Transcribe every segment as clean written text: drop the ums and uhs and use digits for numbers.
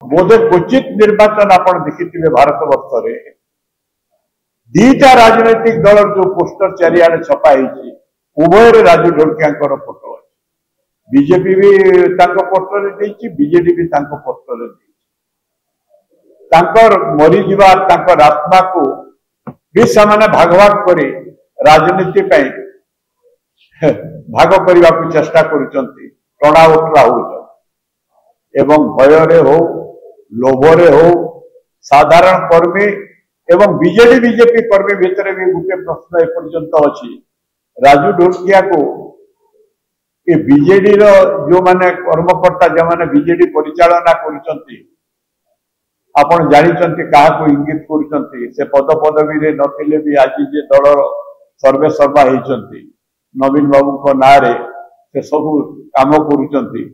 बोधे क्वचित निर्वाचन आपण देखिथिबे भारत वर्ष रे दीटा राजनैतिक दल जो पोस्टर चारिआडे छपा होती उभय राजू ढोलकिया फोटो अच्छे बीजेपी भी पोस्टर बीजेडी भी पोस्टर मरीजा आत्मा को भी से भाग भाग कर राजनीति भाग करने को चेष्टा टणा उठरा हो भय हो लोभरे हो साधारण कर्मी एवं बीजेडी बीजेपी कर्मी भितर भी गोटे प्रश्न एपर्यंत अच्छी राजू ढोलकिया को ये बीजेडी जो माने कर्मकर्ता जो माने बीजेडी परिचालना करुचंती आपण जानिचंती कहा को इंगित करुचंती से पद पदवी रे नथिले भी आज जे दल सर्वे सर्वा होइचंती नवीन बाबू को ना रे से सब काम करुचंती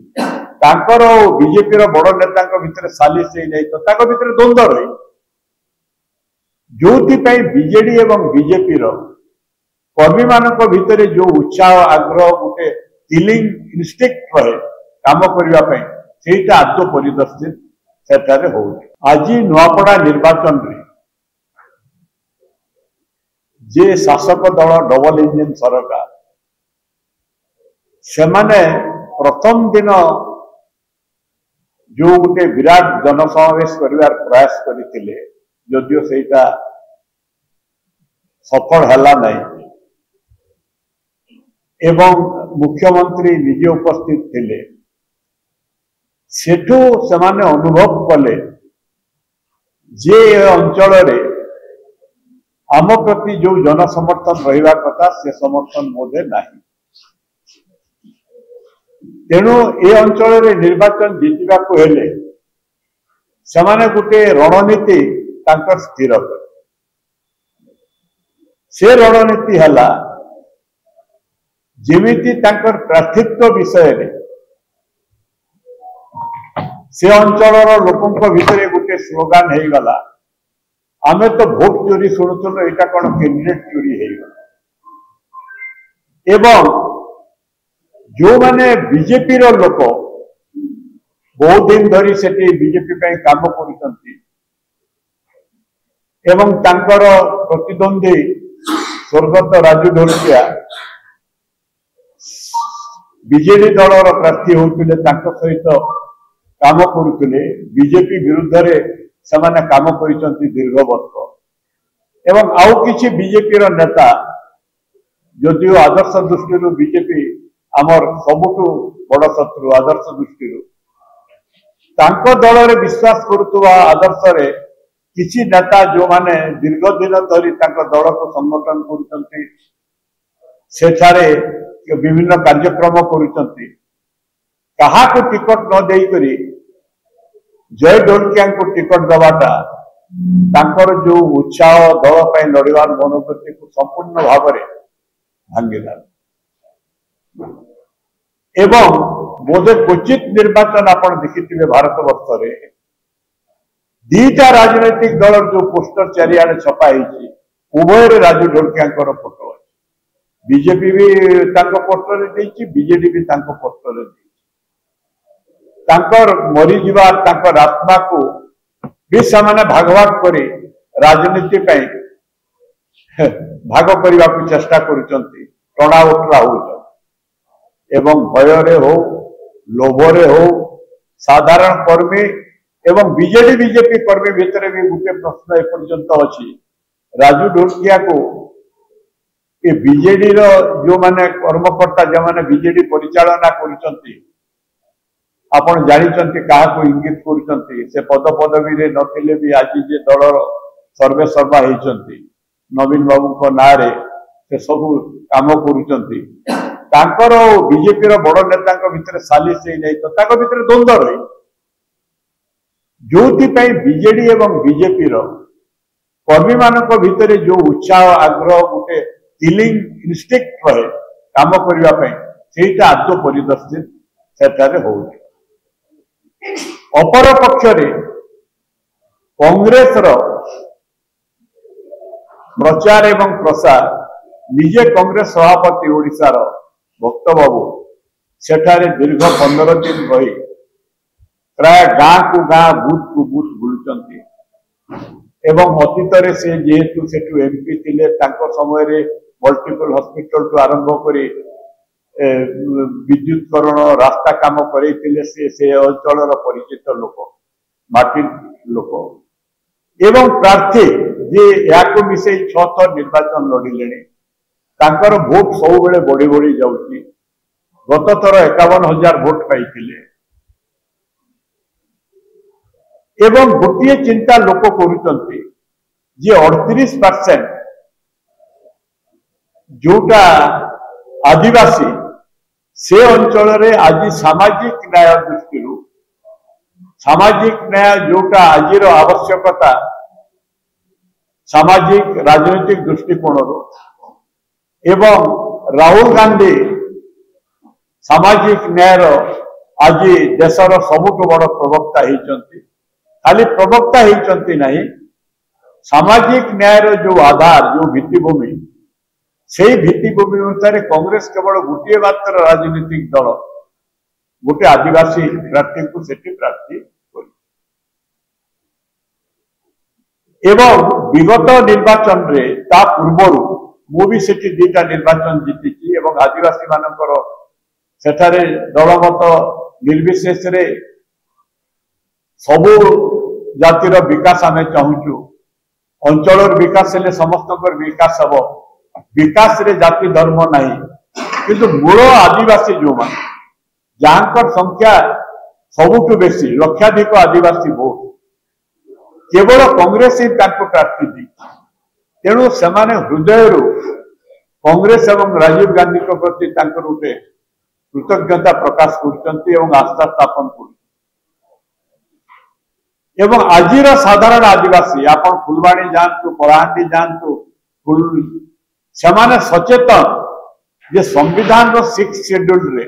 तांकर बीजेपी रो बड़ नेता भितर सालिस नहीं तो ताको भितर द्वंद्व रही जो बीजेडी एवं बीजेपी कर्मी मान भितर जो उत्साह आग्रह गोटे किलिंग इनस्टिक्ट रहे काम करने से आदौ परिदर्शित सेठारे हो आज नुआपड़ा निर्वाचन रे जे शासक दल डबल इंजिन सरकार से माने प्रथम दिन जो गोटे विराट जनसमावेश कर प्रयास करते जदियो सेटा सफल हला नहीं एवं मुख्यमंत्री निजे उपस्थित थिले सेठू सेमाने अनुभव कले जे अंचल रे आम प्रति जो जनसमर्थन रहिबा कथा से समर्थन बोधे नहीं तेणु ए अंचल रे निर्वाचन जीतवा को हेले सेमाने गोटे रणनीति तांकर स्थिर कर से रणनीति हला जेमिति तांकर प्रार्थित्व विषय रे से अंचल लोकों भितर गोटे स्लोगान हो गला आमे तो भोट चोरी शुणुल यहाँ कौन कैंडिडेट चोरी हो एवं जो माने बीजेपी रो लोक बहुत दिन धरी से बीजेपी काम करुचंती एवं तांकर प्रतिद्वंदी स्वर्गत राजू ढोलकिया बीजेडी दलर प्रार्थी होते सहित काम करुले बीजेपी विरुद्ध रे सेमाने काम करिसंती दीर्घ वर्ष एवं आउ किछि बीजेपी रो नेता जदियो आदर्श दृष्टि बीजेपी आमर सबुठु बड़ शत्रु आदर्श दृष्टि तांको दल रे विश्वास करुवा आदर्श रे किछि नेता जो माने दीर्घ दिन धरी तांको दल को संगठन करुचंती सेठारे विभिन्न कार्यक्रम करुचंती कहा को टिकट न देई करी जय ढोलकिया को टिकट दबाटा तांकर जो उत्साह दल पर लड़वार मनोवृत्ति को संपूर्ण भाव में भांगीला एवं बोधे क्वचित निर्वाचन आपण देखिथिबे भारत वर्ष रे दीटा राजनैतिक दल जो पोस्टर चारिआडे छपा होती उभय राजू ढोलकिया फोटो अच्छे बीजेपी भी पोस्टर बीजेडी भी पोस्टर मरीजा आत्मा को भी से भाग भाग कर राजनीति भाग करने को चेष्टा टणा उठरा हो भय हो लोभरे हो साधारण कर्मी एवं बीजेडी बीजेपी कर्मी भितर भी गोटे प्रश्न एपर्यंत अच्छी राजू ढोलकिया को ये बीजेडी जो माने कर्मकर्ता जो माने बीजेडी परिचालना करुचंती आपण जानिचंती कहा को इंगित करुचंती से पद पदवी रे नथिले भी आज जे दल सर्वे सर्वा होइचंती नवीन बाबू को ना रे से सब काम करुचंती तांकर बीजेपी रो बड़ नेता भितर सालिस नहीं तो ताको भितर द्वंद्व रही जो बीजेडी एवं बीजेपी कर्मी मान भितर जो उत्साह आग्रह गोटे किलिंग इनस्टिक्ट रहे काम करने से आदौ परिदर्शित सेठारे हो अपर पक्ष कांग्रेस प्रचार एवं प्रसार निजे कांग्रेस सभापति ओडिशार भक्त बाबू सेठारे दीर्घ 15 दिन रही प्राय गाँ को गाँ बूथ बुलुचंती एवं अतीत से जेहेतु सेठू एमपी थिले तांको समय रे मल्टीपल हॉस्पिटल टू आरंभ करी विद्युतकरण रास्ता काम करे से अंचल परिचित लोक माटी लोक एवं प्रार्थी जे या मिसे 6 थर निर्वाचन लड़िले तांकर भोट सब बेले बढ़ी बढ़ी जाउची गत थर 51,000 भोट पाइथिले एवं गोटे चिंता लोक करुचंती जे 38% जोटा आदिवासी से अंचल रे आज सामाजिक न्याय दृष्टि सामाजिक न्याय जोटा आज आवश्यकता सामाजिक राजनीतिक दृष्टिकोण एवं राहुल गांधी सामाजिक न्यायर आज देशर सबुठ बड़ प्रवक्ता होती खाली प्रवक्ता होती नहीं सामाजिक न्यायर जो आधार जो भित्तिभूमि से भित्तिभूमि अनुसार कांग्रेस केवल गोटे मात्र राजनीतिक दल गोटे आदिवासी प्रार्थी को सेठी प्रार्थी एवं विगत निर्वाचन रे ता पूर्वर मु भी सेठी 2टा निर्वाचन जीती एवं आदिवासी मानकर सेठारे दलमत निर्विशेष रे सबु जातिर विकास आम चाहूँ अंचल विकास हेले समस्त विकास हम विकास रे जाति धर्म नहीं किंतु मूल आदिवासी जो मान जहाँ संख्या सबुठ बेसी लक्षाधिक आदिवासी भोट केवल कांग्रेस ही प्रार्थी दी तेणु से हृदय कांग्रेस एवं राजीव गांधी प्रति गोटे कृतज्ञता प्रकाश कर आस्था स्थापन कर आज साधारण आदिवासी आपण फुलवाणी जातु कलाहांडी जातु से सचेतन जे संविधान 6 शेड्यूल रे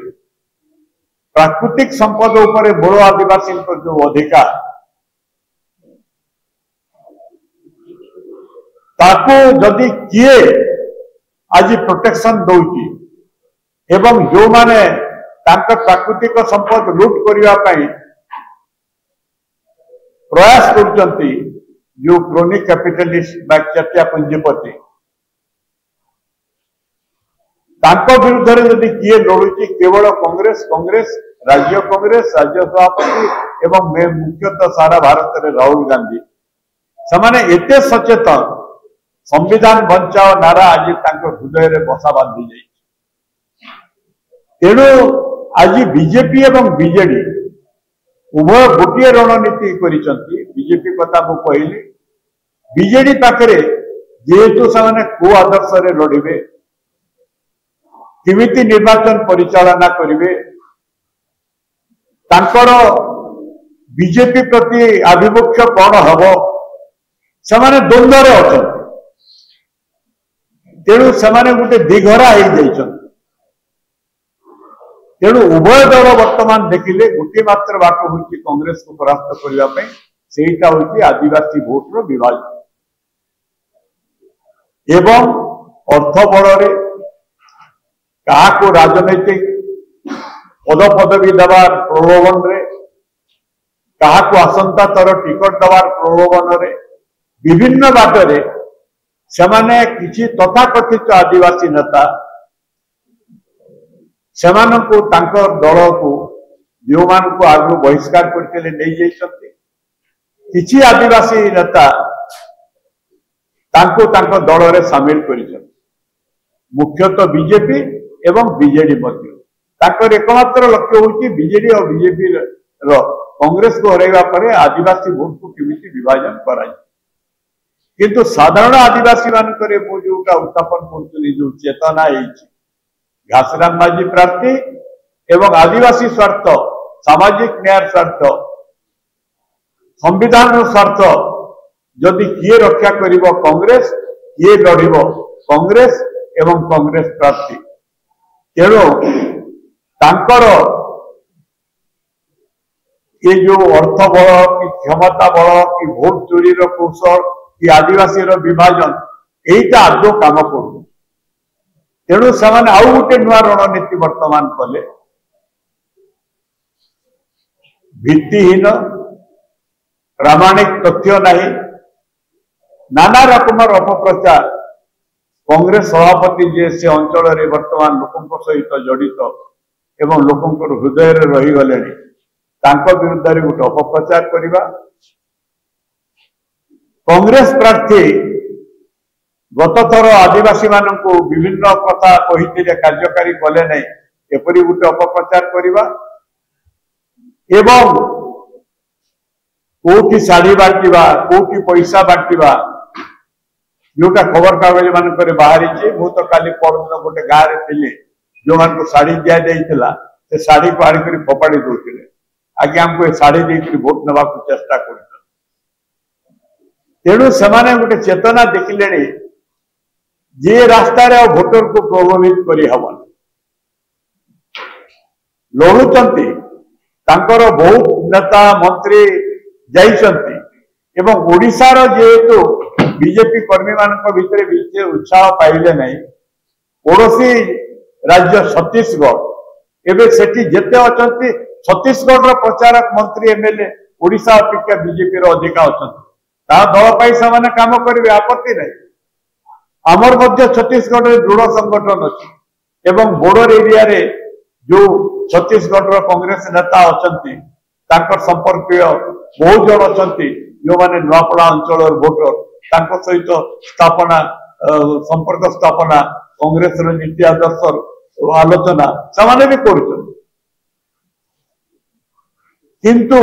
प्राकृतिक संपद उपरे बड़ आदिवासी जो अधिकार ताको जदि किए आज प्रोटेक्शन दौची एवं जो माने तांका प्राकृतिक संपद लुट करने प्रयास करचंती जो क्रोनी कैपिटलिस्ट चटिया पुंजीपति तांको विरुद्ध रे जदि किए लड़ुची केवल कांग्रेस कांग्रेस राज्य सभापति एवं मुख्यतः सारा भारत रे राहुल गांधी से एते सचेतन संविधान बचाओ नारा आज हृदय रे बसा बांधी जाए तेणु आज बीजेपी एवं बीजेडी उभय गोटे रणनीति करिसंती बीजेपी कथा मु कहली बीजेडी पाखरे जेहेतु से को आदर्श रे लड़िबे किमिति निर्वाचन परिचालना करिवे तांकर बीजेपी प्रति आभिमुख्य कौन हम से द्वंद्व रे अछंती तेणु से गोटे दिघरा हो तेणु उभय दल वर्तमान देखिले गोटे मात्र बाट हूँ कांग्रेस को परास्त करने सेटा हूँ आदिवासी भोट विभाजन एवं अर्थ बल क्या राजनैतिक पद पदवी देवार प्रलोभन रे क्या आसंता तर टिकट देवार प्रलोभन रे विभिन्न बाटरे सेमाने किछि तथाकथित आदिवासी नेता सेमानंको तांकर दल को जो मान को आगु बहिष्कार करते नहीं जाइछन्ते किछि आदिवासी नेता तांको तांको दल रे शामिल करिछन्ते मुख्यतः बीजेपी एवं बीजेडी मध्य तांकर एकमात्र लक्ष्य होची बीजेडी और बीजेपी रो कांग्रेस को हराइबा परे आदिवासी भोट को केमिति विभाजन कराई किंतु साधारण आदिवासी मानकर जोटा उत्थापन कर जो चेतना घासराम माझी प्रार्थी एवं आदिवासी स्वार्थ सामाजिक न्याय स्वार्थ संविधान स्वार्थ जदि किए रक्षा करिवो कांग्रेस किए लड़िवो कांग्रेस एवं कांग्रेस प्रार्थी तेणु तांकर ये जो अर्थ बल कि क्षमता बल कि भोट चोरी कौशल कि आदिवासी विभाजन यहीटा आदौ काम करू तेणु से आउ गोटे नुआ रणनीति वर्तमान कले भित्तिहीन प्रामाणिक तथ्य नहीं नाना रकम अपप्रचार कांग्रेस सभापति जे से अंचल रे वर्तमान लोकों सहित जड़ित एवं लोकों हृदय रहीगले विरुद्ध गोटे अपप्रचार करवा कांग्रेस प्रार्थी गत थर आदिवासी मानक विभिन्न कथा कही कार्यकारी कले नहीं एपरी गोटे अपप्रचार करवा एवं कोठी शाढ़ी बांटा कोठी पैसा बांटा जोटा खबर कागज मानक बाहरी मु तो काली पड़न गोटे गाँव में थी जो मान शाढ़ी दि जाता से शाढ़ी को आनिक फोपाड़ी दौले आगे आमको शाढ़ी देकर भोट नवा चेष्टा कर तेणु से गोटे चेतना देखिले जे रास्ता रे भोटर को प्रभावित करहबन लड़ुचंती तांकर बहुत नेता मंत्री जाइछंती एवं ओडिशार जेहेतु बीजेपी कर्मी मानक भितर विशेष उत्साह पाइले नहीं पड़ोसी राज्य छत्तीसगढ़ एवं सेठी जेते अछंती छत्तीसगढ़ प्रचारक मंत्री एमएलए ओडिशा अपेक्षा बीजेपी अधिका अच्छा दल पाई से काम करेंगे आपत्ति नहीं आमर मध्य छत्तीसगढ़ में दृढ़ संगठन अच्छी एवं बॉर्डर एरिया रे जो छत्तीसगढ़ कांग्रेस नेता अच्छा संपर्क बहुत जन अच्छा जो मैंने नुआपड़ा अंचल भोटर सहित स्थापना संपर्क स्थापना कांग्रेस नीति आदर्श आलोचना से भी कर किंतु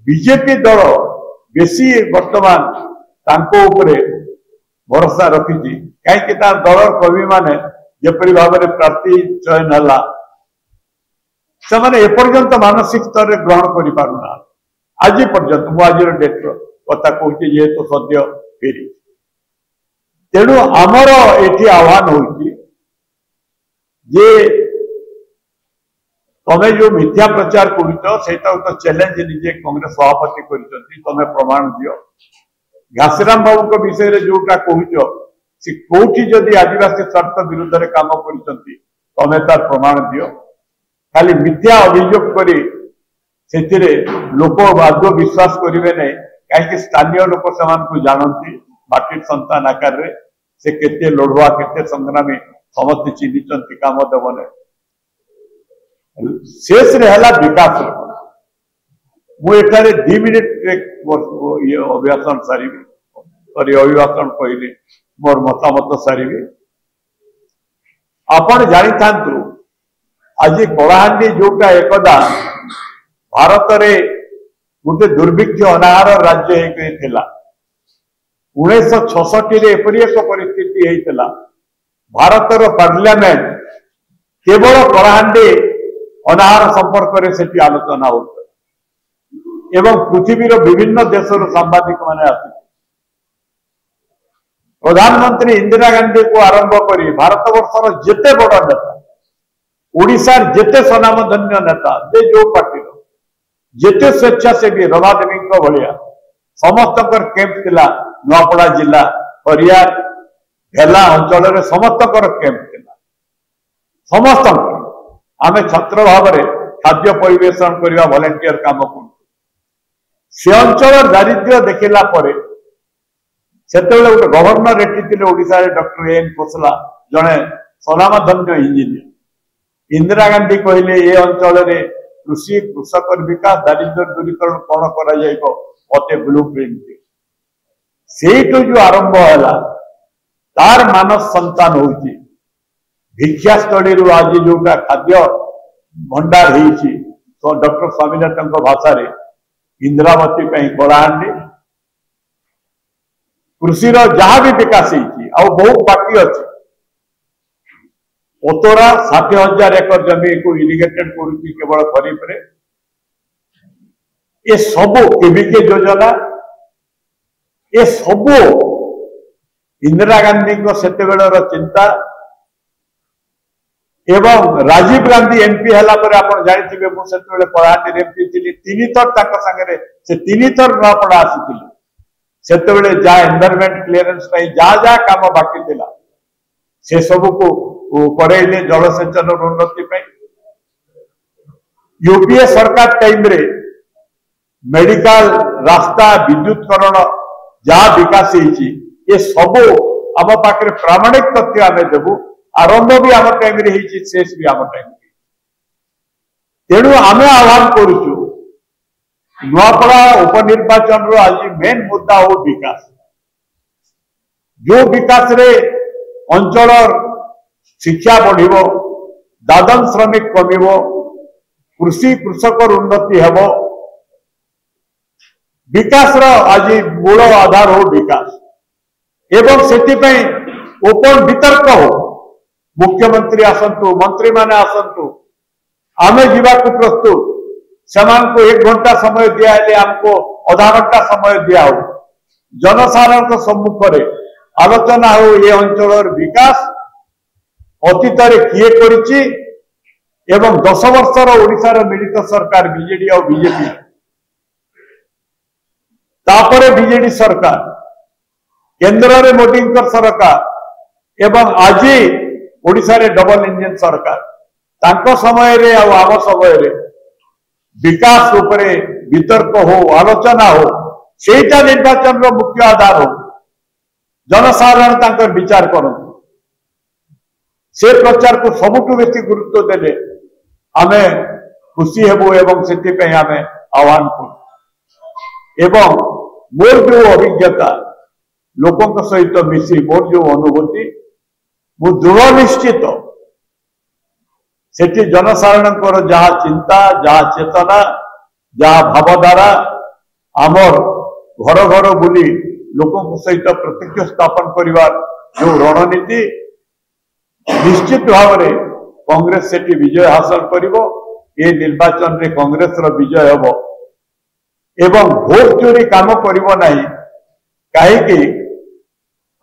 बीजेपी दल बेसी वर्तमान तांको उपरे भरोसा रखी कहीं दल कर्मी माने जपरी भाव में प्रार्थी चयन है से एपर्यंत मानसिक स्तर में ग्रहण कर पारना आज पर्यंत मुझे डेट कथा कहूँ जेहेतु सद्य फेरी तेणु आमर ये आह्वान हो तमें जो मिथ्या प्रचार कर तो चैलेंज निजे कांग्रेस सभापति कर प्रमाण दियो घासीराम बाबू विषय में जोटा कहूँ सी कौटी जदि आदिवासी स्वार्थ विरुद्ध में काम कर तार प्रमाण दियो खाली मिथ्या अभियोग करी लोक आदौ विश्वास करेंगे नहीं कहीं स्थानीय लोक से जानती बाकी संतान आकार से केते लड़ुआ केते संग्रामी समस्त चिन्हित काम देवने शेष है विकास मुझे 2 मिनिट ये अभिभाषण सारी सॉरी अभिभाषण कहली मोर मतामत सारी आपण जानी था आज कलाहांडी जोटा एकदा भारत रे गोटे दुर्भिक्ष अनाहार राज्य होता 1966 एपरी एक परिस्थिति होता भारतर पार्लियामेंट केवल कलाहांडी अनाहार संपर्क में से आलोचना हो एवं पृथ्वीर विभिन्न देशर सांबादिक माने आते प्रधानमंत्री इंदिरा गांधी को आरंभ कर भारत वर्षर जेते बड़ नेता ओडिशार जेते स्वनामधन्य नेता जे जो पार्टी जेते स्वेच्छासेवी रमादेवी भाया समस्त कैंप थिला नुआपड़ा जिला हरियार भेला अंचल में समस्त कैंप थिला समस्त आम छात्र भाव में खाद्य परिवेशन करने वॉलंटियर काम कर से अंचल दारिद्र्य देखला से गोटे गवर्नर एटी ओडिशा डॉक्टर एन खोसला जड़े स्वनामधन्य इंजीनियर इंदिरा गांधी कहले ये अंचल में कृषि कृषक विकास दारिद्र्य दूरीकरण कौन करते ब्लू प्रिंट से जो आरंभ है तार मानस संतान हो भिक्षास्थली आज जोटा खाद्य भंडार हो डॉक्टर स्वामीनाथन भाषा रे इंदिरावती कलाहांडी कृषि जहाँ भी विकास बहुत बाकी अच्छे ओतरा 60,000 एकर जमी को इरिगेटेड करुच्ची केवल खरीफ रे ये सबू केबीके योजना ये सबू इंदिरा गांधी से चिंता एवं राजीव गांधी एमपी है आप जानते मुझे कलाहांडी एमपी थी 3 थर सागे से 3 थर नुआपड़ा आसी से जहाँ एनवायरमेंट क्लीयरेंस जहाँ जहाँ काम बाकी थिला से सब को करेले जलसेचन उन्नति यूपीए सरकार टाइम रे मेडिकल रास्ता विद्युतकरण जहाँ विकास ये सब आम पाखे प्रामाणिक तथ्य आम देवु आरंभ भी आम टाइम शेष भी आम टाइम तेणु आम आह्वान करुचु नुआपड़ा उपनिर्वाचन आज मेन मुद्दा हो विकास जो विकास रे अंचल शिक्षा बढ़ दादन श्रमिक कम कृषि कृषक उन्नति हेब विकास आज मूल आधार हो विकास एवं से ओपन वितर्क हो मुख्यमंत्री आसतु मंत्री माने आसतु आमे जीवाकू प्रस्तुत से 1 घंटा समय दिया आमको आधा घंटा समय दिया हो जनसाधारण सम्मुख में आलोचना हो ये अंचल विकास अतीत किए करिछि एवं 10 वर्षर ओडिशार मिलित सरकार बीजेडी और बीजेपी तापरे बीजेडी सरकार केंद्र में मोदी सरकार एवं आज ओडिशा रे डबल इंजन सरकार तांको समय रे आ आम समय रे विकास उपरे वितर्क हो आलोचना हो सेटा निर्वाचन रो मुख्य आधार हो जनसाधारण तांकर विचार करते से प्रचार को सबुठु बेसी गुरुत्व देले आमे खुशी हेबु एवं से आमे आह्वान करू एवं मोर जो अभिज्ञता लोकों सहित मिसी मोर जो अनुभूति मु दृढ़ निश्चित सेठी जनसाधारण जहा चिंता जहा चेतना जहा भावधारा आमर घर घर बुली लोकों सहित प्रत्यक्ष स्थापन करिवार जो रणनीति निश्चित भाव में कांग्रेस सेठी विजय हासिल करिवो ए निर्वाचन रे कांग्रेस रो विजय हेबो एवं भोट चोरी काम करिवो नाही काहे कि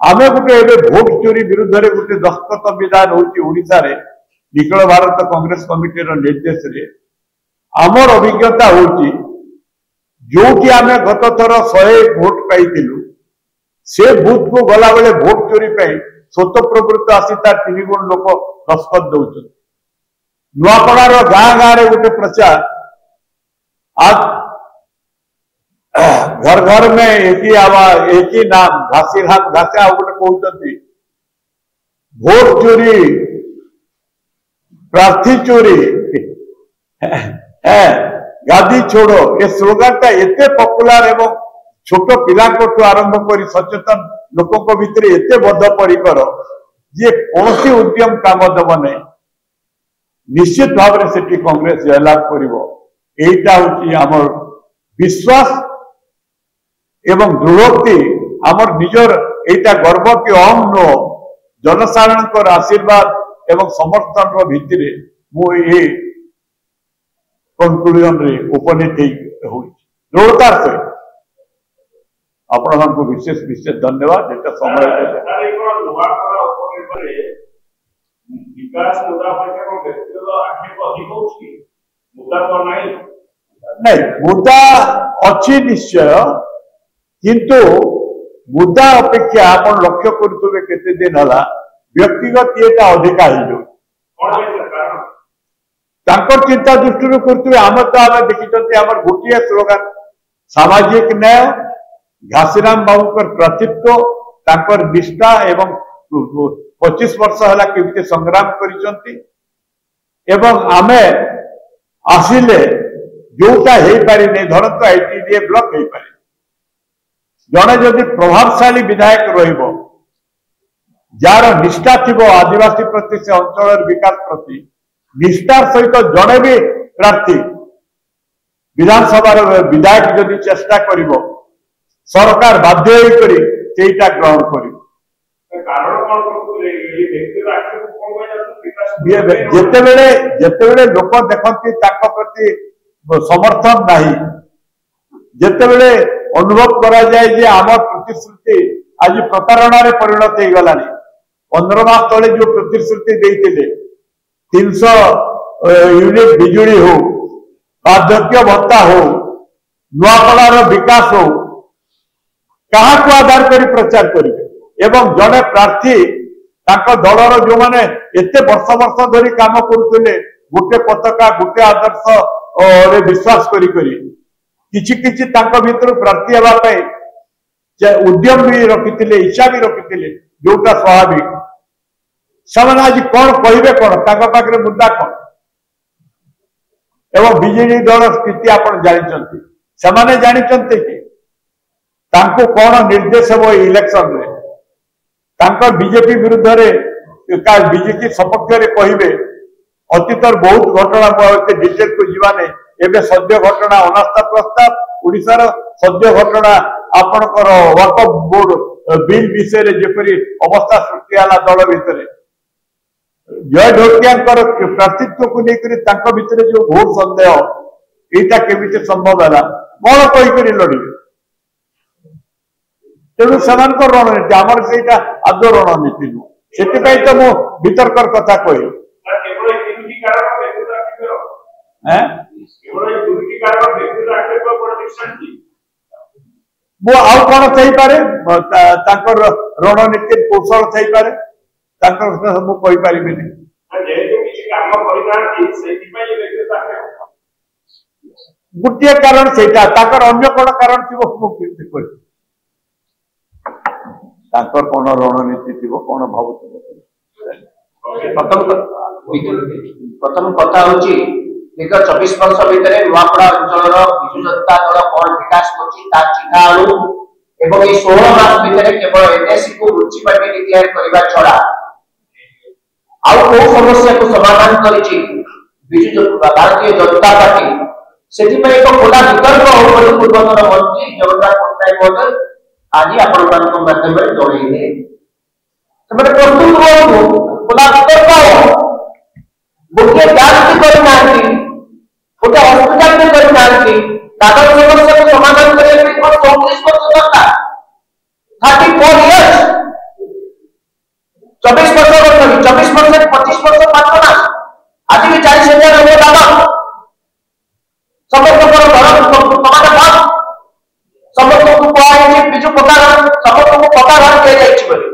आमे गुटे एबे भोट चोरी विरुद्ध रे गुटे दस्तखत विधान होची ओडिसा रे निखिल भारत कांग्रेस कमिटी रो निर्देश रे आमर अभिज्ञता होची जोटी आमे गत थर 100 भोट पाइतिलु से बूथ को गला बेले भोट चोरी पे स्वतःप्रवृत्त आसी तार 3 गुण लोक दस्तखत दौरान नुआपड़ार गाँ गाँ रे गोटे प्रचार आज घर घर में एक ही नाम घासी राम घासिया गोटे कहते भोट चोरी प्रार्थी चोरी गादी छोड़ो ये स्लोगान टा एते पॉपुलर एवं छोट पिला आरंभ कर सचेतन लोकों भितर एते बद्ध परिकर जे कौन उद्यम काम दब नहीं निश्चित भाव में से कांग्रेस जयलाभ कर विश्वास एवं दृढ़ोक्ति आमर निजर एटा गर्व कि अहम नुह जनसाधारण आशीर्वाद एवं समर्थन भित्तिर मुझे कंक्लूजन रे उपनीत हो दृढ़तार सहित आपण विशेष विशेष धन्यवाद एटा समय नहीं मुद्दा अच्छी निश्चय किंतु मुद्दा अपेक्षा आपण लक्ष्य करुवे केते दिन हला व्यक्तिगत ये अधिका हो चिंता दृष्टि करुवे आम तो आम देखी आम गोटे स्लोगान सामाजिक न्याय घासीराम बाबू प्रतित्व तांकर निष्ठा एवं 25 वर्ष है केमती संग्राम करिसंती एवं आमे आसिले जोटा हो पारि धरत आईटीडीए ब्लॉक हो पारि जड़े जदि प्रभावशाली विधायक रहिबो जार निष्ठा थिबो आदिवासी प्रति से अंचल विकास प्रति निष्ठार सहित जड़े भी प्रार्थी विधानसभा विधायक जदि चेष्टा करिबो सरकार बाध्य होटा ग्रहण कर जिते लोक देखती प्रति समर्थन नहीं जिते अनुभव करा जाए जे आम प्रतिश्रुति आज प्रतारणा रे परिणत हो गला 15 मास तले जो प्रतिश्रुति देते 300 यूनिट बिजुली हो वार्धक्य भत्ता हो नुआपड़ार विकास हो क्या आधार कर प्रचार करेंगे एवं जड़े प्रार्थी दलर जो मैंने एत वर्ष वर्ष धरी काम करुले गोटे पताका गोटे आदर्श विश्वास करी किछि किछि तांको भितर प्रार्थी हेबा पे जे उद्यम भी रखिथिले इच्छा भी रखिथिले जोटा स्वाभाविक ସେମାନେ आज कौन कहिबे कौन तांको पाखरे मुद्दा कौन एवं बीजेडी दल स्थिति आपण जानिचंती ସେମାନେ जानिचंती कि तांको कौन निर्देश हो इलेक्शन में तांको बीजेपी विरुद्ध रे का बीजेपी सपक्ष रे कहिबे अतीतर बहुत घटना बहुत डिटेल को जीवाने एबे सद्य घटना अनास्था प्रस्ताव ओडिशार सद्य घटना आपणकर वक्फ बोर्ड बिल विषय रे जेपरी अवस्था सृष्टि होला दल भितर जय ढोटियांकर प्रार्थित्व को लेकर तांको भितर जो घोर संदेह एटा केमिति संभव है कौन कहीकरी लड़ी तेणु सेमानक रणनीति आमर सेटा आदौ रणनीति नु से तो मु वितर्कर कथा कही मु आउ कौन थई पारे तांकर रणनीति कौशल थई पारे तांकर मु कहि पारिबे नै जेहेतु किछि काम करिनांती सेति पई व्यक्ति गुटिया कारण सेटा ताकर अन्य कोन कारण थिबो मु केते कहि ताकर कोन रणनीति थिबो कोन भावुथिबो प्रथम कथा होची विगत 24 वर्ष भितर नुआपड़ा अंचल विजु जनता दल कौन विकास करछि ता चिन्हा आनु एवं ए 16 मास भितर केवल एनएससी को म्युनिसिपालिटी डिक्लेयर करबा छडा आउ को समस्या को समाधान करिछि विजु भारतीय जनता पार्टी सेति पर एक खोला वितर्क होबो पूर्वतन मंत्री जगन्नाथ पट्टनायक महोदय आज आपण ମାନଙ୍କ माध्यम रे जणैले तमरे प्रस्तुत हो खोला वितर्क हो गोटे जांच कर नांती गोटे हॉस्पिटल में कर नांती कागज समस्या को समाधान करने में कौन 34 वर्ष लगता 34 इयर्स 24 वर्ष 24 वर्ष 25 वर्ष पात्र ना आज भी 40,000 हो दादा समस्त पर घर समाधान बात समस्त को कोई बिजु पकार समस्त को पकार दे जाई छी बोली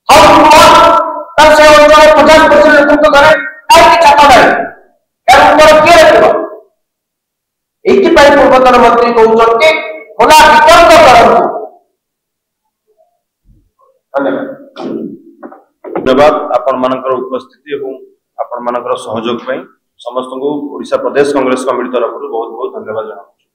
हम तब से अंचल 50% लोक तो घरे काई छाता नहीं यार ऊपर के रखबो एथि पई पूर्वतन मंत्री कहउछन्ते खोला वितर्क करंतु धन्यवाद आपण मानकर उपस्थिति एवं आपण मानकर सहयोग पई समस्त को ओडिशा प्रदेश कांग्रेस कमिटी तरफ बहुत बहुत धन्यवाद।